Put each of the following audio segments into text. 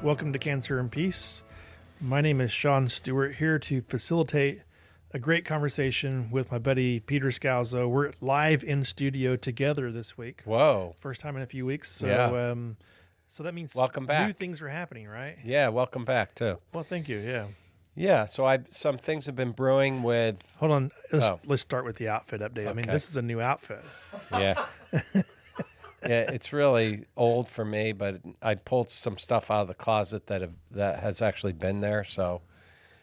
Welcome to Cancer and Peace. My name is Sean Stewart, here to facilitate a great conversation with my buddy Peter Scalzo. We're live in studio together this week. Whoa. First time in a few weeks. So, Yeah. So that means Welcome back. new things are happening, right? Yeah, welcome back too. Well, thank you. Yeah. Yeah, so some things have been brewing with. Hold on. Let's start with the outfit update. I mean, Okay. this is a new outfit. Yeah. Yeah, it's really old for me, but I pulled some stuff out of the closet that has actually been there. So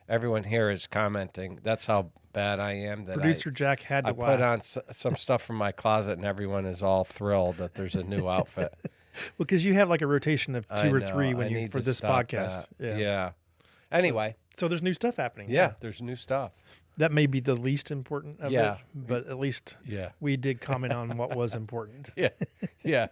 everyone here is commenting. That's how bad I am. That Producer Jack had to I laugh. put on some stuff from my closet, and everyone is all thrilled that there's a new outfit. Well, because you have like a rotation of two or three I when you need for to this stop podcast. that. Yeah. Anyway. So there's new stuff happening. Yeah, there's new stuff. That may be the least important of Yeah. it, but at least Yeah. we did comment on what was important. Yeah. Yeah.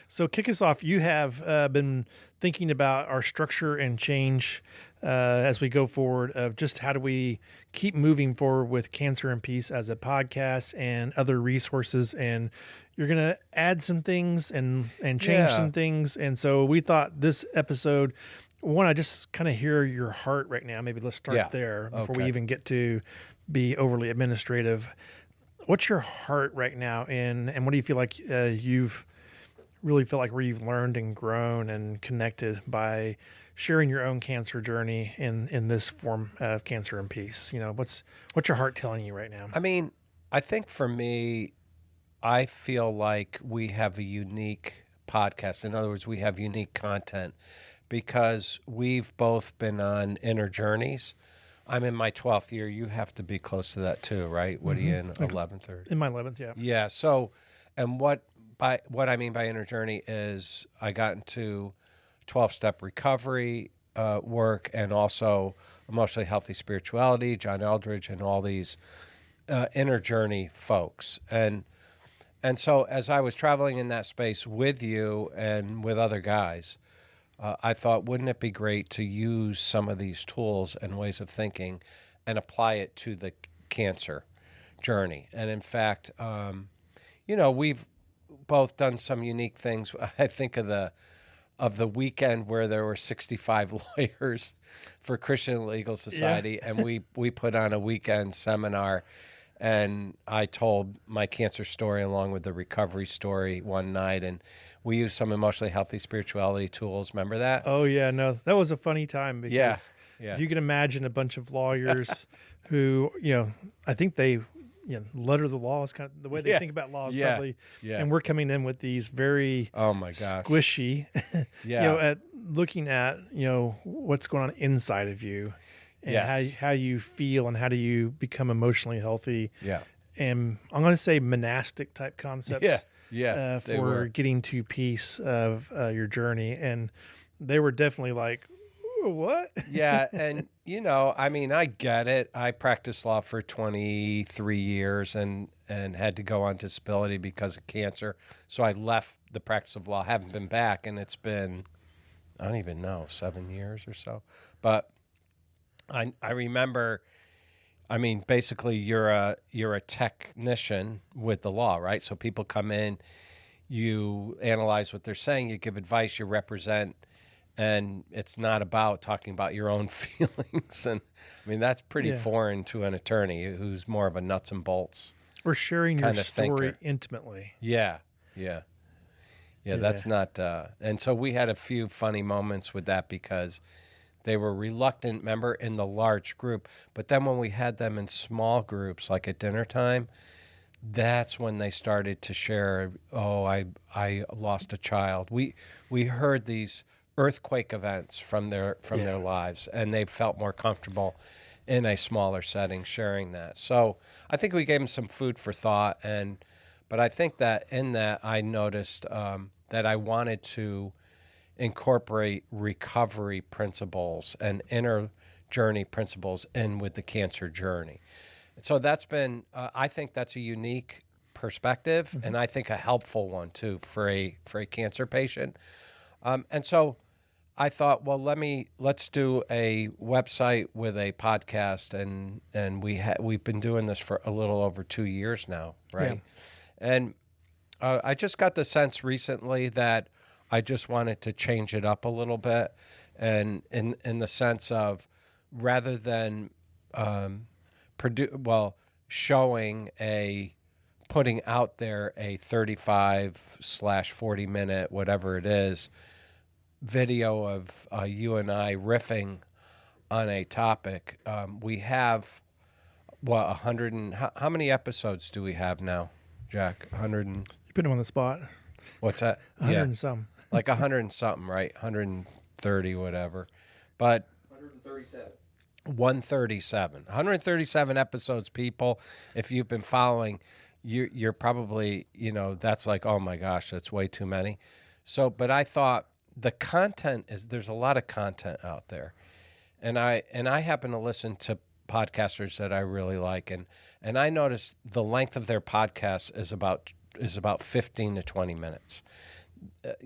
So kick us off. You have been thinking about our structure and change as we go forward of just how do we keep moving forward with Cancer and Peace as a podcast and other resources. And you're going to add some things and change some things. And so we thought this episode, one, I just kind of hear your heart right now. Maybe let's start there before we even get to be overly administrative. What's your heart right now in, and what do you feel like you've really felt like where you've learned and grown and connected by sharing your own cancer journey in this form of Cancer and Peace? You know, what's your heart telling you right now? I mean, I think for me, I feel like we have a unique podcast. In other words, we have unique content because we've both been on inner journeys. I'm in my 12th year. You have to be close to that too, right? What are you in, 11th or? In my 11th, yeah. Yeah. So, and what I mean by inner journey is I got into 12-step recovery work and also emotionally healthy spirituality, John Eldridge, and all these inner journey folks. And so as I was traveling in that space with you and with other guys, I thought, wouldn't it be great to use some of these tools and ways of thinking and apply it to the cancer journey? And in fact, we've both done some unique things. I think of the weekend where there were 65 lawyers for Christian Legal Society, and we put on a weekend seminar, and I told my cancer story along with the recovery story one night, and we used some emotionally healthy spirituality tools. Remember that? Oh, yeah. No, that was a funny time because Yeah. if you can imagine a bunch of lawyers who, I think they letter the law is kind of the way they think about law is probably, and we're coming in with these very squishy, at looking at, what's going on inside of you and how you feel and how do you become emotionally healthy. Yeah. And I'm going to say monastic type concepts for getting to peace of your journey. And they were definitely like, what? Yeah. And, I get it. I practiced law for 23 years and had to go on disability because of cancer. So I left the practice of law, haven't been back. And it's been, I don't even know, 7 years or so. But I remember, basically you're a technician with the law, right? So people come in, you analyze what they're saying, you give advice, you represent. And it's not about talking about your own feelings. And that's pretty foreign to an attorney who's more of a nuts and bolts. Or sharing your story thinker. Intimately. Yeah. That's not. And so we had a few funny moments with that because they were reluctant, remember, in the large group. But then when we had them in small groups, like at dinner time, that's when they started to share, I lost a child. We heard these earthquake events from their lives, and they felt more comfortable in a smaller setting sharing that. So I think we gave them some food for thought, but I think that in that I noticed that I wanted to incorporate recovery principles and inner journey principles in with the cancer journey. So that's been I think that's a unique perspective, and I think a helpful one too for a cancer patient. And so I thought, well, let's do a website with a podcast, and we've been doing this for a little over 2 years now, right? Yeah. And I just got the sense recently that I just wanted to change it up a little bit, and in the sense of rather than showing putting out there a 35/40 minute, whatever it is, video of you and I riffing on a topic. We have, 100 and, how many episodes do we have now, Jack? 100 and, You put him on the spot. what's that? 100 Yeah, and some. like 100 and something, right? 130, whatever. But 137. 137 episodes, people. If you've been following, you're probably, that's like, oh my gosh, that's way too many. So, but I thought there's a lot of content out there. And I happen to listen to podcasters that I really like, and I noticed the length of their podcast is about 15 to 20 minutes.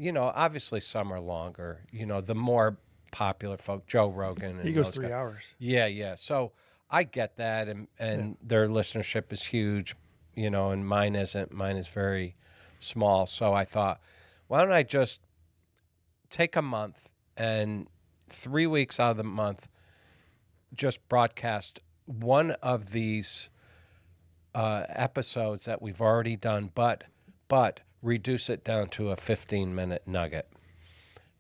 Obviously some are longer. The more popular folk, Joe Rogan, and He goes those 3 guys. hours. Yeah. So I get that, and their listenership is huge, and mine isn't. Mine is very small. So I thought, why don't I just take a month and 3 weeks out of the month just broadcast one of these episodes that we've already done, but reduce it down to a 15-minute nugget.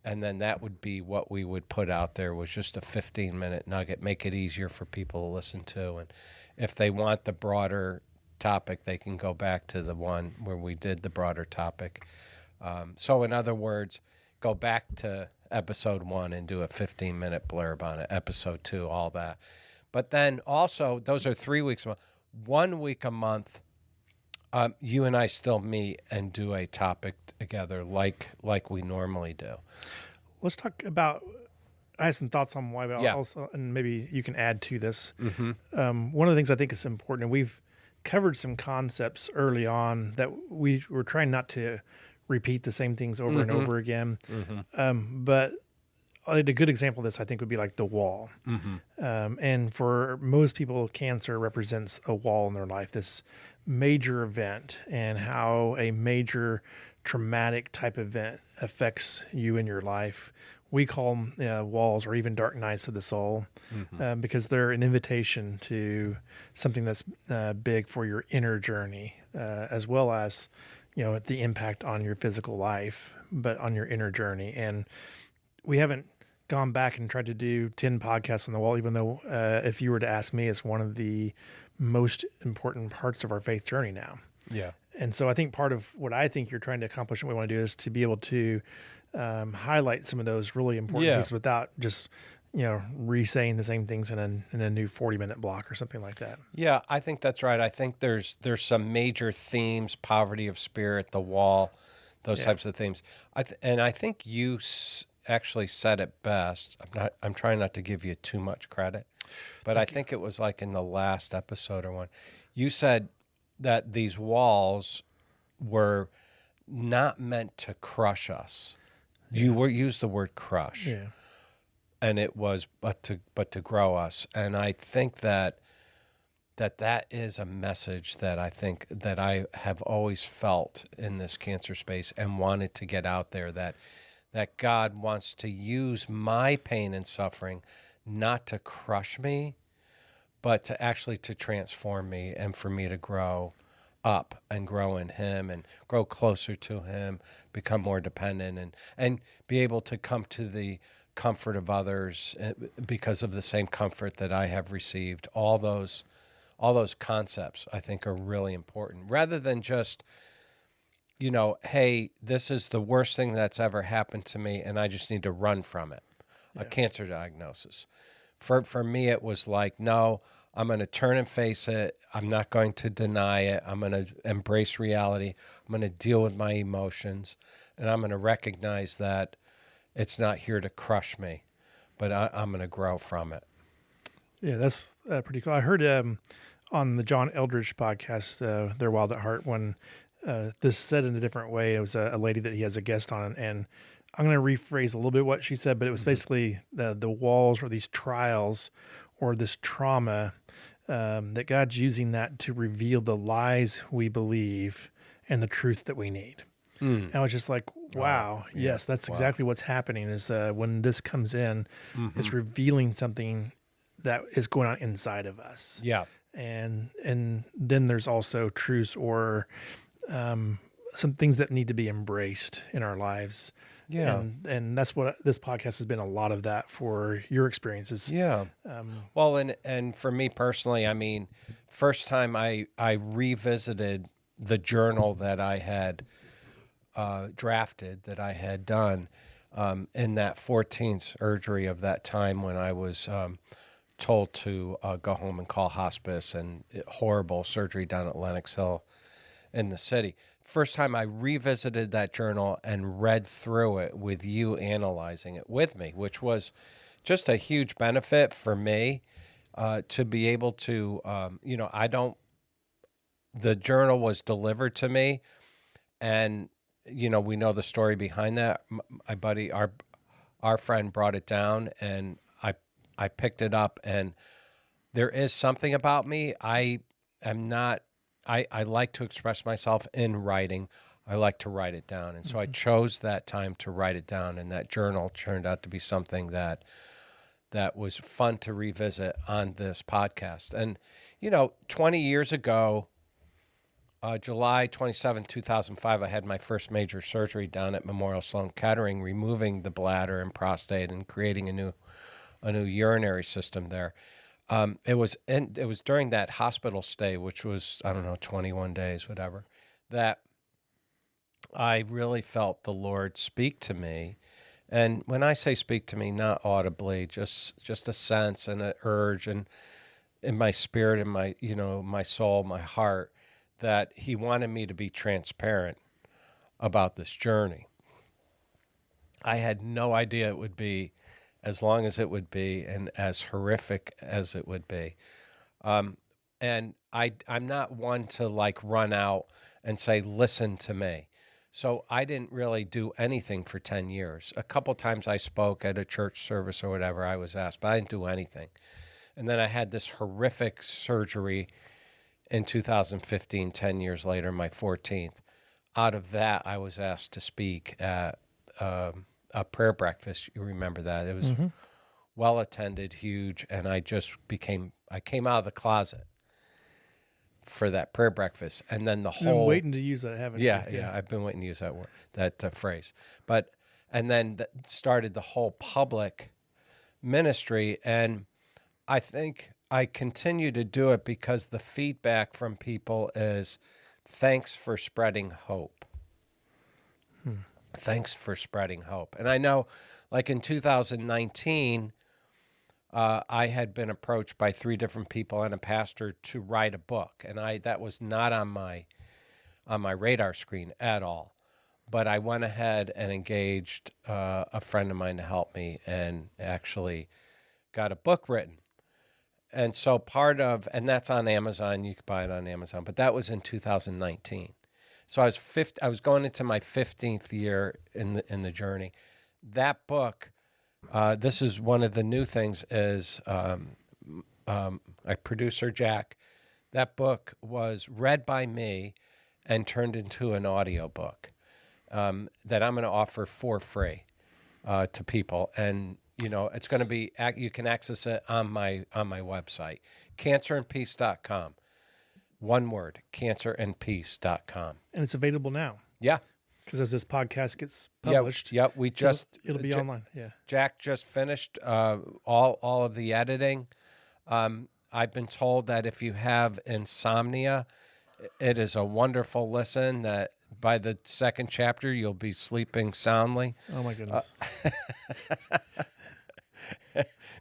And then that would be what we would put out there, was just a 15-minute nugget, make it easier for people to listen to. And if they want the broader topic, they can go back to the one where we did the broader topic. So in other words, go back to episode 1 and do a 15-minute blurb on it, episode 2, all that. But then also, those are 3 weeks a month. 1 week a month, you and I still meet and do a topic together like we normally do. Let's talk about. I have some thoughts on why, but Yeah. also, and maybe you can add to this. Mm-hmm. One of the things I think is important, and we've covered some concepts early on that we were trying not to repeat the same things over and over again. But a good example of this, I think, would be like the wall. And for most people, cancer represents a wall in their life, this major event, and how a major traumatic type event affects you in your life. We call them walls, or even dark nights of the soul, because they're an invitation to something that's big for your inner journey, as well as the impact on your physical life, but on your inner journey. And we haven't gone back and tried to do 10 podcasts on the wall, even though if you were to ask me, it's one of the most important parts of our faith journey now. Yeah. And so I think part of what I think you're trying to accomplish and what we want to do is to be able to highlight some of those really important pieces without just, re-saying the same things in a new 40-minute block or something like that. Yeah, I think that's right. I think there's some major themes: poverty of spirit, the wall, those types of themes. And I think you actually said it best. I'm trying not to give you too much credit, but I think it was like in the last episode or one. You said that these walls were not meant to crush us. You used the word crush. Yeah. And it was but to grow us. And I think that is a message that I think that I have always felt in this cancer space and wanted to get out there, that God wants to use my pain and suffering not to crush me, but to actually to transform me, and for me to grow up and grow in Him and grow closer to Him, become more dependent, and be able to come to the comfort of others because of the same comfort that I have received. All those concepts I think are really important, rather than just, hey, this is the worst thing that's ever happened to me and I just need to run from it. A cancer diagnosis. For me, it was like, no, I'm going to turn and face it. I'm not going to deny it. I'm going to embrace reality. I'm going to deal with my emotions, and I'm going to recognize that it's not here to crush me, but I'm going to grow from it. Yeah, that's pretty cool. I heard on the John Eldridge podcast, They're Wild at Heart, when this said in a different way. It was a lady that he has a guest on, and I'm going to rephrase a little bit what she said, but it was basically the walls, or these trials, or this trauma, that God's using that to reveal the lies we believe and the truth that we need. And I was just like, wow, yeah. yes, that's Wow. exactly what's happening is when this comes in, it's revealing something that is going on inside of us. Yeah. And then there's also truths or some things that need to be embraced in our lives. Yeah. And that's what this podcast has been, a lot of that for your experiences. Yeah. Well, and for me personally, I mean, first time I revisited the journal that I had drafted, that I had done in that 14th surgery of that time when I was told to go home and call hospice, and horrible surgery down at Lenox Hill in the city. First time I revisited that journal and read through it with you analyzing it with me, which was just a huge benefit for me to be able to, the journal was delivered to me, and, we know the story behind that. My buddy, our friend brought it down, and I picked it up, and there is something about me. I am not, I like to express myself in writing. I like to write it down. And so I chose that time to write it down. And that journal turned out to be something that was fun to revisit on this podcast. And, 20 years ago, July 27, 2005, I had my first major surgery down at Memorial Sloan Kettering, removing the bladder and prostate and creating a new urinary system there. It was during that hospital stay, which was, I don't know, 21 days, whatever, that I really felt the Lord speak to me. And when I say speak to me, not audibly, just a sense and an urge, and in my spirit, in my, my soul, my heart, that he wanted me to be transparent about this journey. I had no idea it would be as long as it would be and as horrific as it would be. And I'm not one to like run out and say, listen to me. So I didn't really do anything for 10 years. A couple times I spoke at a church service or whatever, I was asked, but I didn't do anything. And then I had this horrific surgery in 2015, 10 years later, my 14th. Out of that, I was asked to speak at a prayer breakfast. You remember that? It was well attended, huge, and I came out of the closet for that prayer breakfast, and then the You've been whole waiting to use that, haven't you? yeah, I've been waiting to use that word, that phrase, and then started the whole public ministry, and I think I continue to do it because the feedback from people is, thanks for spreading hope. Thanks for spreading hope. And I know, like in 2019, I had been approached by 3 different people and a pastor to write a book, and that was not on my radar screen at all. But I went ahead and engaged a friend of mine to help me, and actually got a book written. And so and that's on Amazon. You could buy it on Amazon. But that was in 2019. So I was going into my 15th year in the journey. That book. This is one of the new things is my producer, Jack. That book was read by me and turned into an audiobook that I'm going to offer for free to people. And, it's going to be, you can access it on my website, cancerandpeace.com. One word, cancerandpeace.com. And it's available now. Yeah. Because as this podcast gets published, Yep. We it'll be online. Yeah. Jack just finished all of the editing. I've been told that if you have insomnia, it is a wonderful listen. That by the second chapter, you'll be sleeping soundly. Oh my goodness.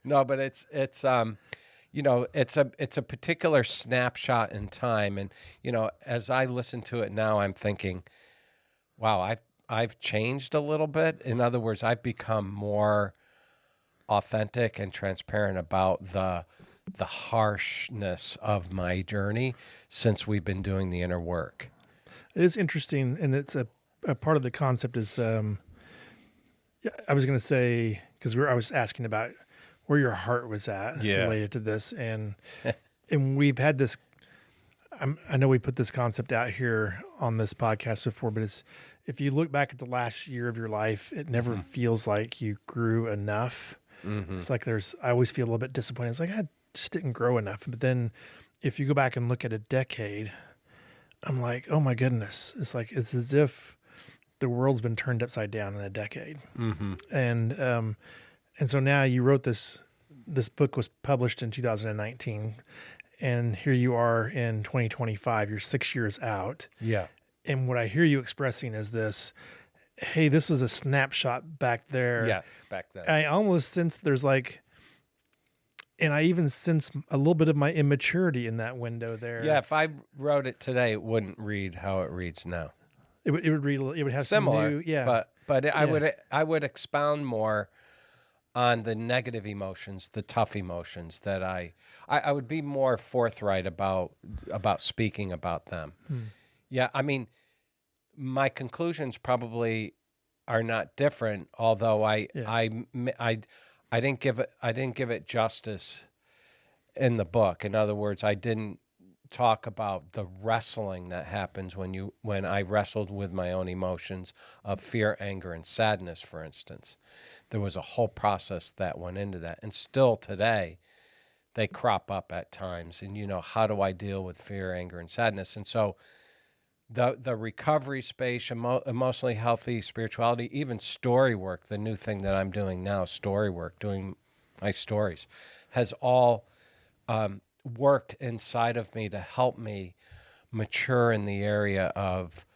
No, but it's it's a particular snapshot in time, and as I listen to it now, I'm thinking, wow, I've changed a little bit. In other words, I've become more authentic and transparent about the harshness of my journey since we've been doing the inner work. It is interesting, and it's a part of the concept is I was going to say, because I was asking about where your heart was at related to this, and we've had this I know we put this concept out here on this podcast before, but it's if you look back at the last year of your life, it never feels like you grew enough. It's like I always feel a little bit disappointed. It's like I just didn't grow enough. But then if you go back and look at a decade, I'm like, oh my goodness. It's as if the world's been turned upside down in a decade. And so now you wrote this book was published in 2019, and here you are in 2025. You're 6 years out. Yeah. And what I hear you expressing is this, hey, this is a snapshot back there. Yes, back then. I almost sense and I even sense a little bit of my immaturity in that window there. Yeah, if I wrote it today, it wouldn't read how it reads now. It would read, it would have Similar, some new, yeah. But I would expound more on the negative emotions, the tough emotions that I would be more forthright about speaking about them. Yeah, I mean, my conclusions probably are not different, although I didn't give it justice in the book. In other words, I didn't talk about the wrestling that happens when I wrestled with my own emotions of fear, anger, and sadness, for instance. There was a whole process that went into that. And still today, they crop up at times. And, how do I deal with fear, anger, and sadness? And so the recovery space, emotionally healthy spirituality, even story work, the new thing that I'm doing now, story work, doing my stories, has all worked inside of me to help me mature in the area of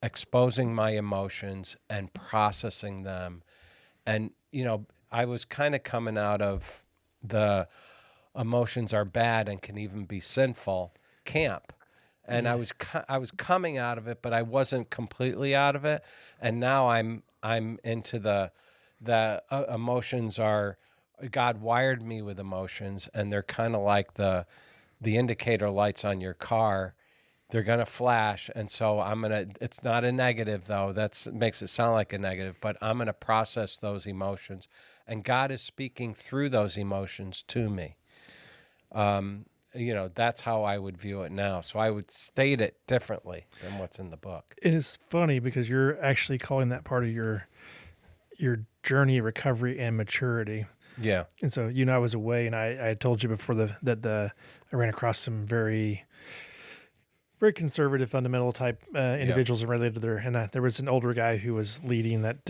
exposing my emotions and processing them. And, I was kind of coming out of the emotions are bad and can even be sinful camp. And I was coming out of it, but I wasn't completely out of it. And now I'm into the emotions are, God wired me with emotions, and they're kind of like the indicator lights on your car. They're going to flash. And so it's not a negative though. Makes it sound like a negative, but I'm going to process those emotions, and God is speaking through those emotions to me. That's how I would view it now. So I would state it differently than what's in the book. It is funny because you're actually calling that part of your journey of recovery and maturity. Yeah. And so, I was away, and I had told you before I ran across some very, very conservative, fundamental type individuals and related to there was an older guy who was leading that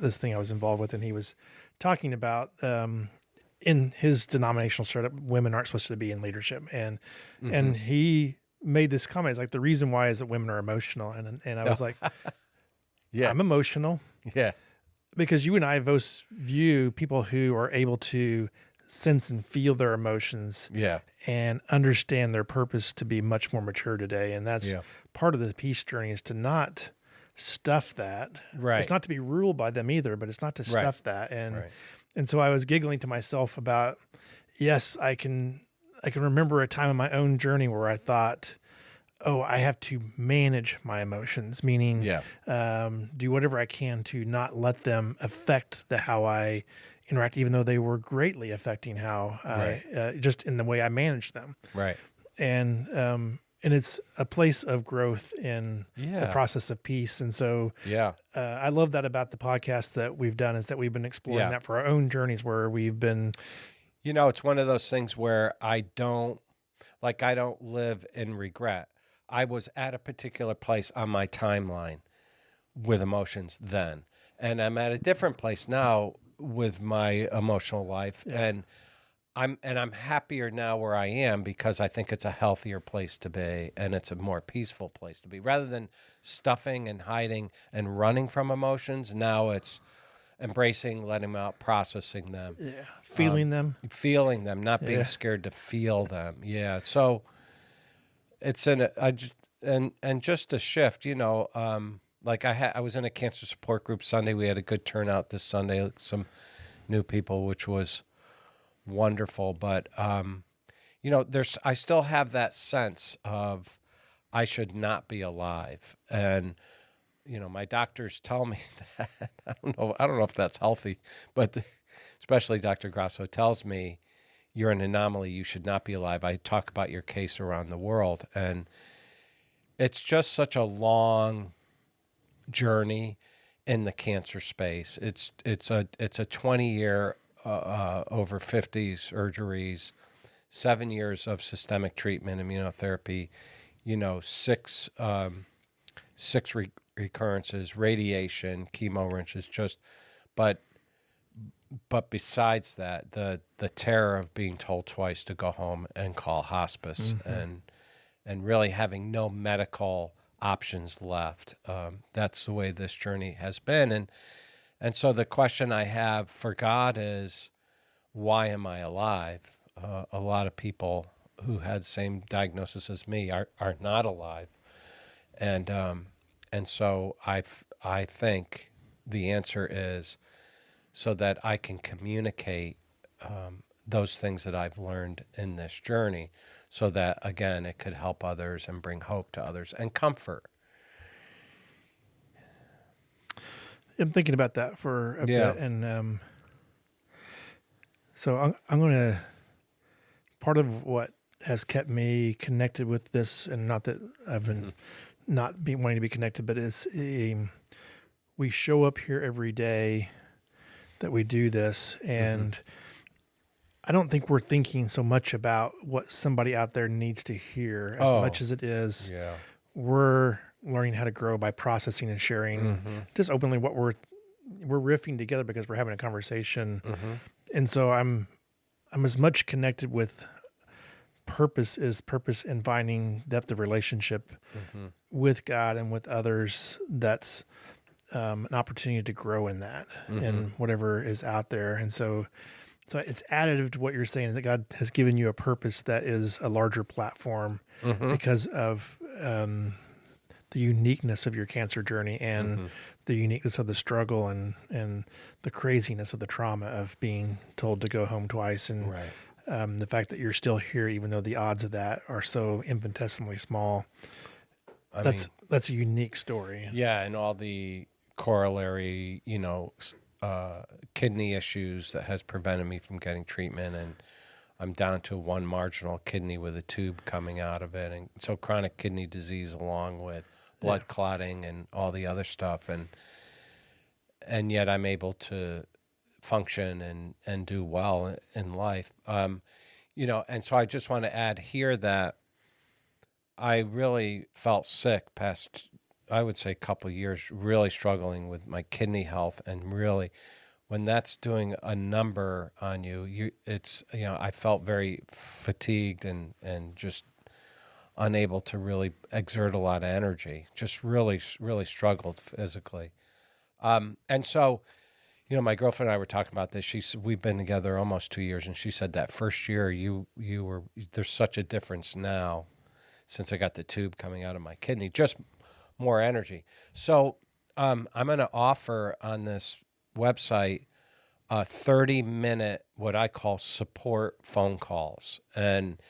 this thing I was involved with, and he was talking about in his denominational startup, women aren't supposed to be in leadership, and he made this comment. It's like, the reason why is that women are emotional, and I was like, Yeah. I'm emotional. Yeah. Because you and I both view people who are able to sense and feel their emotions Yeah. and understand their purpose to be much more mature today. And that's part of the peace journey, is to not stuff that. Right. It's not to be ruled by them either, but it's not to stuff that. And so I was giggling to myself about, yes, I can remember a time in my own journey where I thought, oh, I have to manage my emotions, meaning do whatever I can to not let them affect how I interact, even though they were greatly affecting how just in the way I manage them. Right. And it's a place of growth in the process of peace. And so I love that about the podcast that we've done, is that we've been exploring that for our own journeys, where we've been. It's one of those things where I don't live in regret. I was at a particular place on my timeline with emotions then, and I'm at a different place now with my emotional life, and I'm happier now where I am, because I think it's a healthier place to be, and it's a more peaceful place to be, rather than stuffing and hiding and running from emotions. Now it's embracing, letting them out, processing them, Feeling them, not being scared to feel them. Yeah, so. It's just a shift, like I was in a cancer support group Sunday. We had a good turnout this Sunday, some new people, which was wonderful. But, I still have that sense of I should not be alive. And, my doctors tell me that. I don't know if that's healthy, but especially Dr. Grasso tells me, you're an anomaly. You should not be alive. I talk about your case around the world, and it's just such a long journey in the cancer space. It's a 20-year over 50 surgeries, 7 years of systemic treatment, immunotherapy, six recurrences, radiation, chemo wrenches, but besides that, the terror of being told twice to go home and call hospice, and really having no medical options left. That's the way this journey has been. And so the question I have for God is, why am I alive? A lot of people who had the same diagnosis as me are not alive. And so I think the answer is so that I can communicate those things that I've learned in this journey, so that, again, it could help others and bring hope to others and comfort. I'm thinking about that for a bit, and so I'm going to. Part of what has kept me connected with this, and not that I've been not be wanting to be connected, but it's we show up here every day that we do this, and I don't think we're thinking so much about what somebody out there needs to hear as much as it is. Yeah. We're learning how to grow by processing and sharing just openly what we're riffing together because we're having a conversation. And so I'm as much connected with purpose as purpose in finding depth of relationship with God and with others. That's an opportunity to grow in that and whatever is out there. And so it's additive to what you're saying, is that God has given you a purpose that is a larger platform because of the uniqueness of your cancer journey and the uniqueness of the struggle and the craziness of the trauma of being told to go home twice, and the fact that you're still here even though the odds of that are so infinitesimally small. That's a unique story. Yeah, and all the corollary, kidney issues that has prevented me from getting treatment, and I'm down to one marginal kidney with a tube coming out of it, and so chronic kidney disease along with blood clotting and all the other stuff, and yet I'm able to function and do well in life. And so I just want to add here that I really felt sick past, I would say, a couple of years, really struggling with my kidney health, and really, when that's doing a number on you, I felt very fatigued and just unable to really exert a lot of energy. Just really, really struggled physically. And so, my girlfriend and I were talking about this. She said, we've been together almost 2 years, and she said that first year there's such a difference now since I got the tube coming out of my kidney, just more energy. So I'm going to offer on this website 30-minute, what I call support phone calls. And,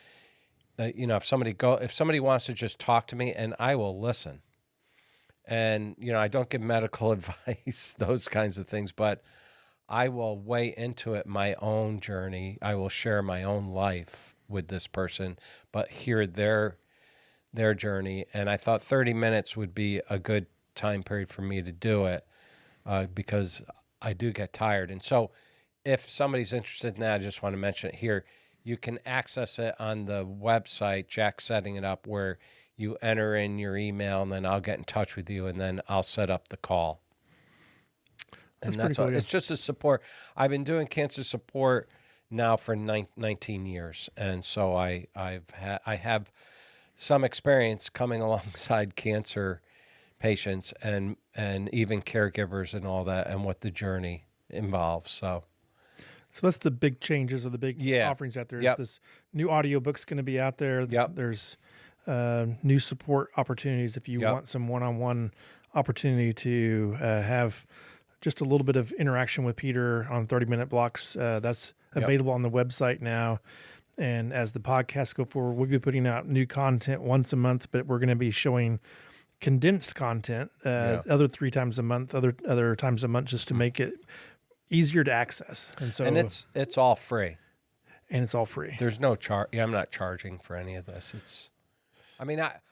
if somebody wants to just talk to me, and I will listen. And, I don't give medical advice, those kinds of things, but I will weigh into it my own journey. I will share my own life with this person, but hear their journey. And I thought 30 minutes would be a good time period for me to do it because I do get tired. And so if somebody's interested in that, I just want to mention it here. You can access it on the website, Jack's setting it up, where you enter in your email, and then I'll get in touch with you, and then I'll set up the call. And that's all. It's just a support. I've been doing cancer support now for 19 years, and so I have some experience coming alongside cancer patients and even caregivers and all that, and what the journey involves. So that's the big changes or the big offerings out there. This new audiobook's going to be out there. There's new support opportunities if you want some one-on-one opportunity to have just a little bit of interaction with Peter on 30-minute blocks. That's available on the website now. And as the podcasts go forward, we'll be putting out new content once a month, but we're going to be showing condensed content other 3 times a month, other times a month, just to make it easier to access. And so, it's all free. and it's all free. There's no charge. Yeah, I'm not charging for any of this.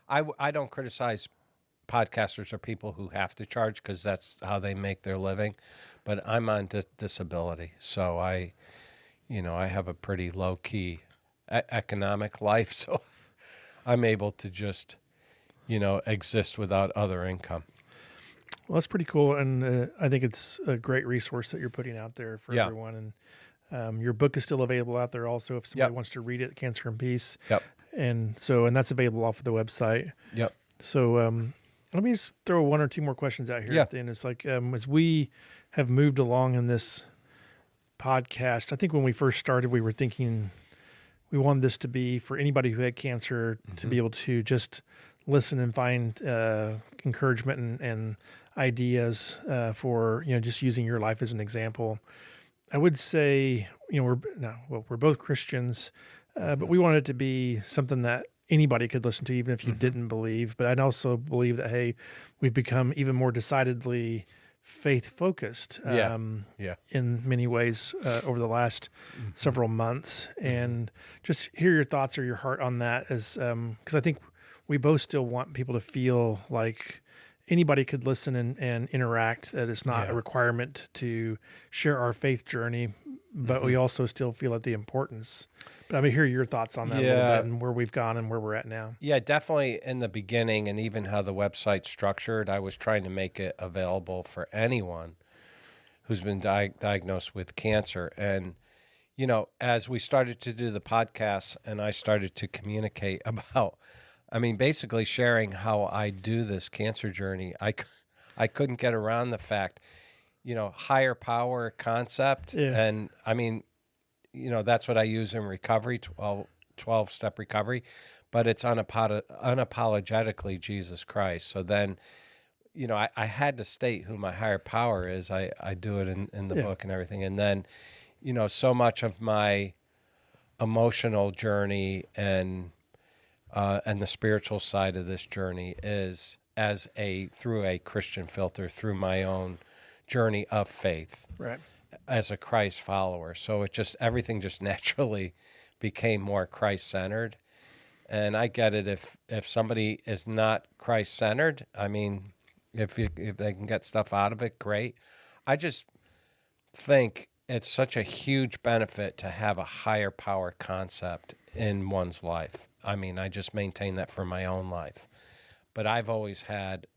I don't criticize podcasters or people who have to charge because that's how they make their living. But I'm on disability, so I have a pretty low key economic life, so I'm able to just exist without other income. Well, that's pretty cool, and I think it's a great resource that you're putting out there for Yeah. everyone. And your book is still available out there, also, if somebody Yep. wants to read it, Cancer and Peace. Yep. And that's available off of the website. Yep. So let me just throw one or two more questions out here Yeah. at the end. It's like as we have moved along in this podcast, I think when we first started, we were thinking we wanted this to be for anybody who had cancer to be able to just listen and find encouragement and ideas for just using your life as an example. I would say we're both Christians, but we wanted it to be something that anybody could listen to, even if you didn't believe. But I'd also believe that we've become even more decidedly faith focused in many ways over the last several months, and just hear your thoughts or your heart on that, as because I think we both still want people to feel like anybody could listen and interact, that it's not a requirement to share our faith journey, but we also still feel like the importance. But I mean, hear your thoughts on that a little bit, and where we've gone and where we're at now. Yeah, definitely in the beginning, and even how the website's structured, I was trying to make it available for anyone who's been diagnosed with cancer. And, as we started to do the podcast and I started to communicate about, basically sharing how I do this cancer journey, I couldn't get around the fact, higher power concept. Yeah. And that's what I use in recovery, 12-step recovery, but it's unapologetically Jesus Christ. So then, I had to state who my higher power is. I do it in the book and everything. And then, so much of my emotional journey and the spiritual side of this journey is through a Christian filter, through my own journey of faith. Right. As a Christ follower. So everything just naturally became more Christ-centered. And I get it if somebody is not Christ-centered, if they can get stuff out of it, great. I just think it's such a huge benefit to have a higher power concept in one's life. I just maintain that for my own life. But I've always had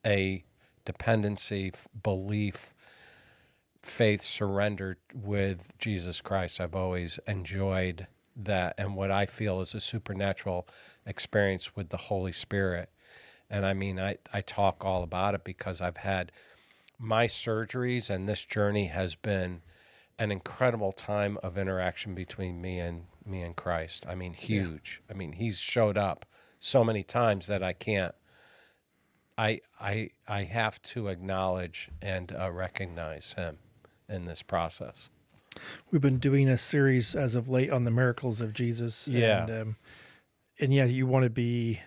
a dependency, belief, faith surrendered with Jesus Christ. I've always enjoyed that, and what I feel is a supernatural experience with the Holy Spirit. And I talk all about it because I've had my surgeries, and this journey has been an incredible time of interaction between me and Christ. Huge. Yeah. He's showed up so many times that I have to acknowledge and recognize him in this process. We've been doing a series as of late on the miracles of Jesus. Yeah. And you want to be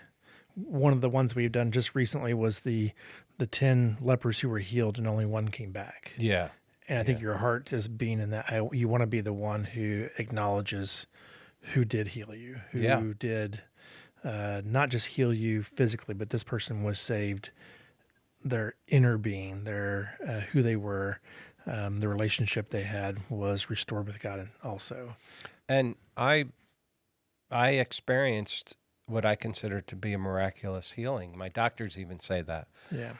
one of the ones we've done just recently was the 10 lepers who were healed and only one came back. Yeah. And I think your heart is being in that. You want to be the one who acknowledges who did heal you, who did not just heal you physically, but this person was saved. Their inner being, their who they were, the relationship they had was restored with God also. And I experienced what I consider to be a miraculous healing. My doctors even say that. Yeah.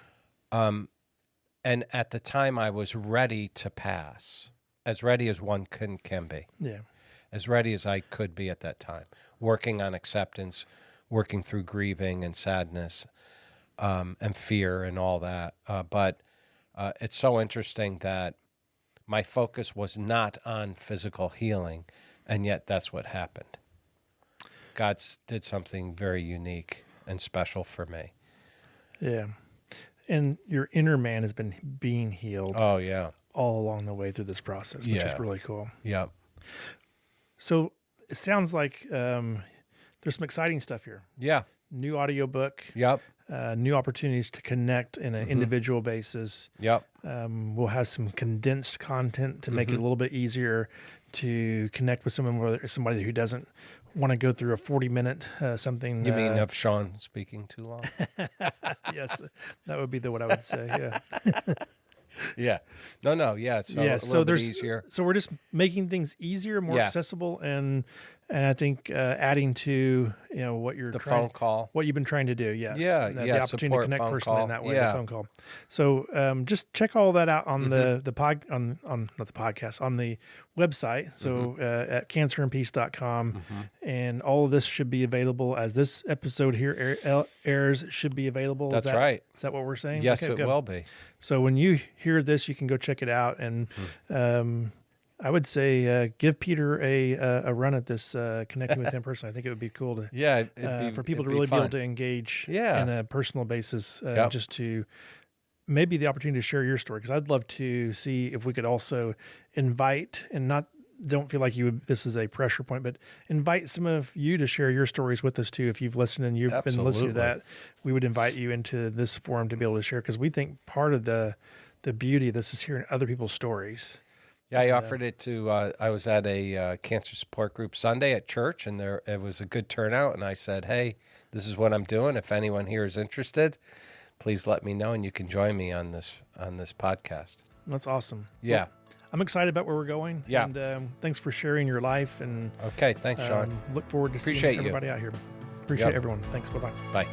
And at the time I was ready to pass, as ready as one can be. Yeah. As ready as I could be at that time, working on acceptance, working through grieving and sadness, and fear and all that. But it's so interesting that my focus was not on physical healing, and yet that's what happened. God did something very unique and special for me. Yeah. And your inner man has been being healed. Oh, yeah. All along the way through this process, which is really cool. Yeah. So it sounds like there's there's some exciting stuff here. Yeah. New audiobook, Yep. new opportunities to connect in an individual basis. Yep. We'll have some condensed content to make it a little bit easier to connect with somebody who doesn't want to go through a 40-minute something. You mean of Sean speaking too long? Yes, that would be what I would say. Yeah. Yeah. No. Yeah. So a little bit easier. So we're just making things easier, more accessible, and I think adding to what you're the phone call, what you've been trying to do. Yes. Yeah. The opportunity to connect personally in that way. Yeah. The phone call. So just check all that out on the not the podcast, on the website. So at cancerandpeace.com, and all of this should be available as this episode here airs. Should be available. That's right. Is that what we're saying? Yes, Okay, it good. will be. So when you hear this, you can go check it out, and I would say give Peter a run at this, connecting with him personally. I think it would be cool to for people to really be able to engage in a personal basis, just to maybe the opportunity to share your story. Because I'd love to see if we could also invite, and don't feel like this is a pressure point, but invite some of you to share your stories with us too. If you've listened and you've been listening to that, we would invite you into this forum to be able to share, because we think part of the beauty of this is hearing other people's stories. Yeah, I offered it to, I was at a cancer support group Sunday at church, and it was a good turnout. And I said, hey, this is what I'm doing. If anyone here is interested, please let me know, and you can join me on this podcast. That's awesome. Yeah. Well, I'm excited about where we're going. Yeah. And thanks for sharing your life. And okay, thanks, Sean. Look forward to Appreciate seeing everybody out here. Appreciate everyone. Thanks. Bye-bye. Bye.